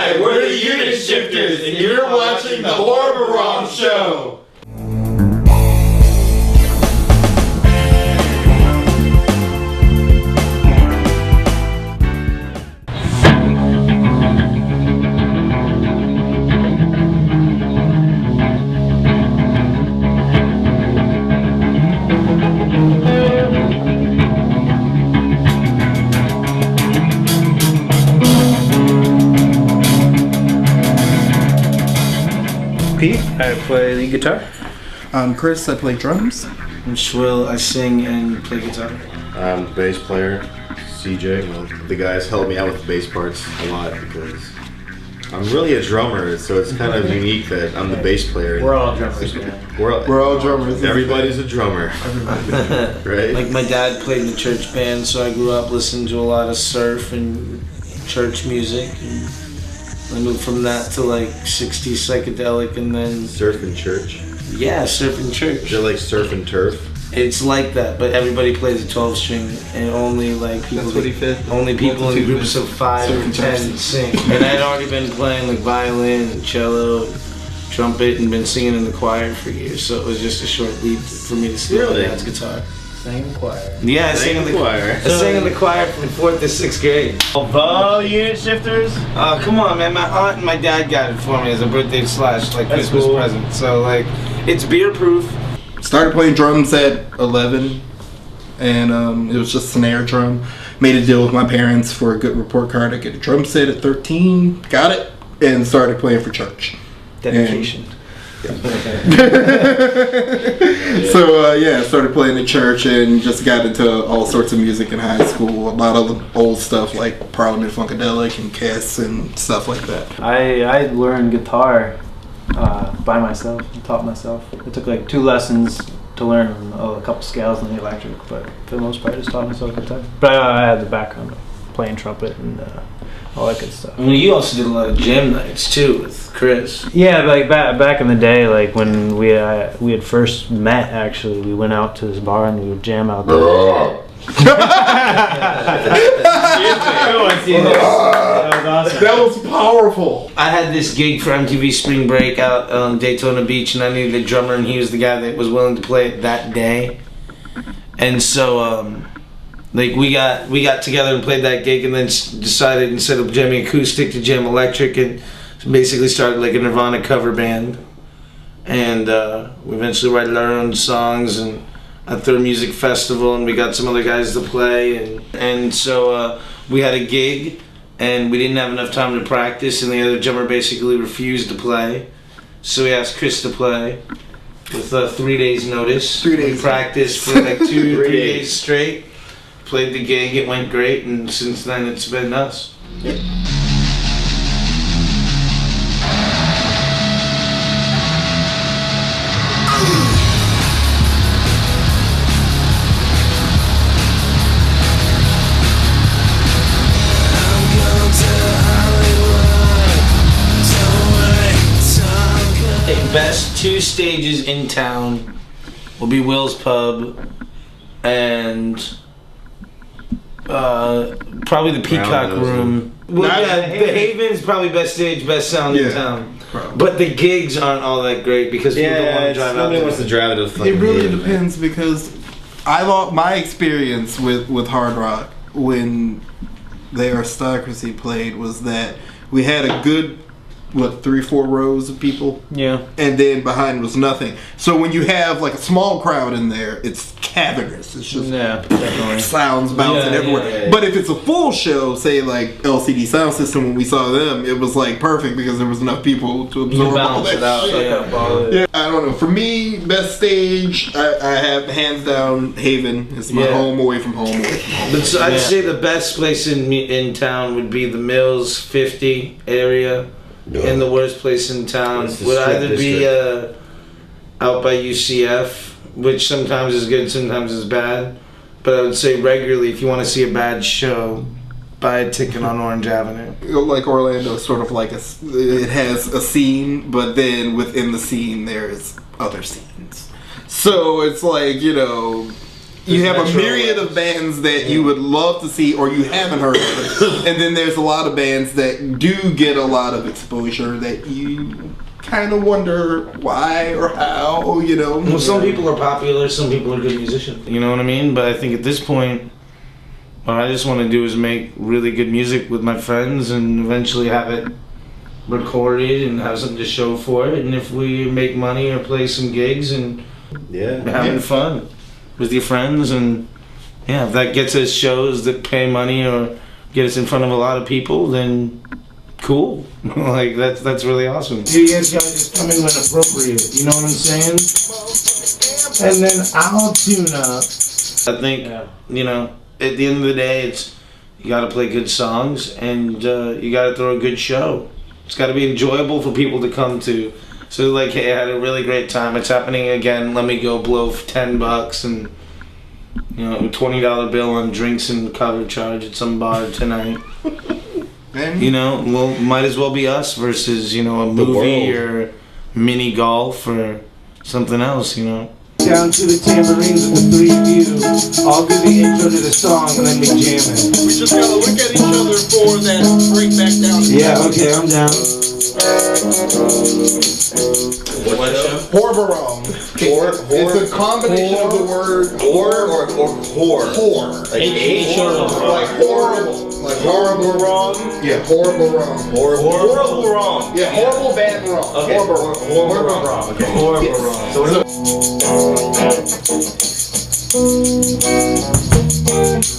Hi, we're the Unit Shifters, and you're watching the Horbawrong Show. Pete, I play the guitar. I'm Chris, I play drums. I'm Shwill, I sing and play guitar. I'm the bass player, CJ. Well, the guys help me out with the bass parts a lot because I'm really a drummer, so it's kind of unique that I'm the bass player. We're all drummers, man. We're all drummers. Everybody's a drummer. Right? Like my dad played in the church band, so I grew up listening to a lot of surf and church music. And I moved from that to like 60s psychedelic and then... Surf and church? Yeah, surf and church. Is it like surf and turf? It's like that, but everybody plays a 12 string and only like people... That's what he fit. Only people in groups of 5 or 10 sing. And I'd already been playing like violin, cello, trumpet, and been singing in the choir for years, so it was just a short leap for me to steal my dad's guitar. Sang in the choir. Yeah, I sang in the choir. I sang in the choir from 4th to 6th grade. Hello, Unit Shifters. Oh, come on, man. My aunt and my dad got it for me as a birthday / like Christmas present. So, like, it's beer proof. Started playing drums at 11, and it was just snare drum. Made a deal with my parents for a good report card. I get a drum set at 13, got it, and started playing for church. Dedication. So yeah, started playing at church and just got into all sorts of music in high school. A lot of the old stuff like Parliament Funkadelic and Kiss and stuff like that. I learned guitar by myself. I taught myself. It took like 2 lessons to learn a couple scales on the electric, but for the most part, I just taught myself guitar. But I had the background of playing trumpet and all that good stuff. I mean, you also did a lot of jam nights too with Chris. Yeah, like back in the day, like when we had first met, actually, we went out to this bar and we would jam out there. That was awesome. That was powerful. I had this gig for MTV Spring Break out on Daytona Beach, and I needed a drummer, and he was the guy that was willing to play it that day. And so, like we got together and played that gig, and then decided instead of jamming acoustic to jam electric, and basically started like a Nirvana cover band. And we eventually wrote our own songs and at their music festival, and we got some other guys to play, and so we had a gig, and we didn't have enough time to practice, and the other drummer basically refused to play, so we asked Chris to play with 3 days notice. 3 days. We practiced for like 2 or 3 days straight, played the gig, it went great, and since then it's been us. Yep. Best 2 stages in town will be Will's Pub and probably the Peacock Room. Well, yeah, the Haven's probably best stage, best sound in town. Probably. But the gigs aren't all that great because people don't want to drive out. Nobody wants to drive to the It really depends because my experience with hard rock when the Aristocracy played was that we had a good 3-4 rows of people, and then behind was nothing. So when you have like a small crowd in there, it's cavernous. It's just definitely. sounds bouncing everywhere. Yeah. But if it's a full show, say like LCD Sound System, when we saw them, it was like perfect because there was enough people to absorb all that shit. Yeah, I don't know. For me, best stage, I have hands down Haven. It's my home away from home. But so I'd say the best place in town would be the Mills 50 area. And the worst place in town would either be out by UCF, which sometimes is good, sometimes is bad. But I would say regularly, if you want to see a bad show, buy a ticket on Orange Avenue. Like Orlando, sort of like it has a scene, but then within the scene there's other scenes. So it's like, you have a Metro myriad of bands that you would love to see or you haven't heard of, and then there's a lot of bands that do get a lot of exposure that you kind of wonder why or how, you know. Well, some people are popular, some people are good musicians. You know what I mean? But I think at this point, what I just want to do is make really good music with my friends and eventually have it recorded and have something to show for it. And if we make money or play some gigs and having fun with your friends, and if that gets us shows that pay money or get us in front of a lot of people, then cool. Like that's really awesome. You guys gotta just come in when appropriate, you know what I'm saying? And then I'll tune up. I think, you know, at the end of the day, it's you gotta play good songs and you gotta throw a good show. It's gotta be enjoyable for people to come to. So like, hey, I had a really great time. It's happening again. Let me go blow $10 and, you know, a $20 bill on drinks and cover charge at some bar tonight. You know, well, might as well be us versus, you know, a movie or mini golf or something else, you know. Down to the tambourines with the three of you. I'll do the intro to the song and then we jam it. We just gotta look at each other for that break back down. Yeah, okay, I'm down. What show? Horbawrong. It's a combination of the word Or whore. whore. Like Like horrible. Like horrible wrong. Yeah, horrible wrong. Horrible wrong. Yeah, horrible bad wrong. Okay. Horrible wrong. Okay. Horrible Yes. wrong. So what is it?